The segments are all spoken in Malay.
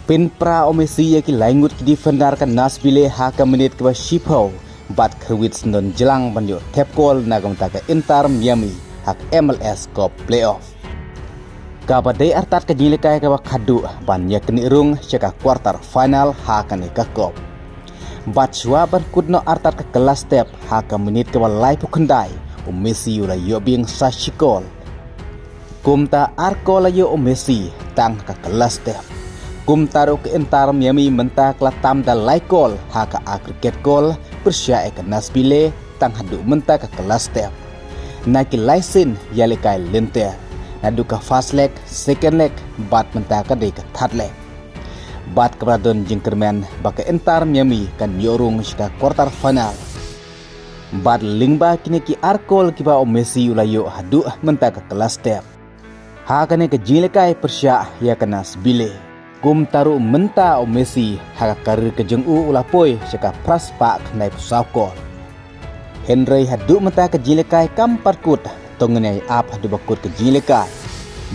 Pin pra o Messi ki langut ki defender kan Nasbile ha ka menit ke Shipau bat kerwit non jelang banjo tap call nagam ta ka Inter Miami hak MLS Cup playoff. Kabadai artat ka jile kai ka khadu ban yakni rung cheka quarter final ha ka ne ka cup. Bat chua ban kudno artat ka kelas step ha ka menit ke lai pukandai o Messi ula yobing sashikol. Kumta arkola yo o Messi tang ka kelas step. Kum taruh ke Inter Miami mentak latam da laikol haka agregat gol persya ke Nasbile tang hadu mentak ke kelas step. Naki laisin yalikai lenter. Naduka fast leg, second leg, bat mentak ke dek third leg. Bat kebradon jengkermen baka Inter Miami kan yorung sika quarter final. Bat lingba kini ki arkol kiba o Messi ulayo hadu mentak ke kelas step. Haka ne ke jilekai persya ya ke Nasbile. Kum taruh menta o Messi haka karir ke jengu ulapoi seka praspak nai pusakol. Henry hadu menta ke jilekai kamparkut tongenai ap hadu bakut ke jilekai.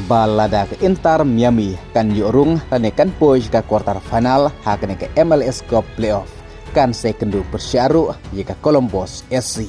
Balada ke Inter Miami kan yorung rane kan poi seka quarter final haka ne ke MLS Cup playoff kan sekendu persyaru jika Columbus SC.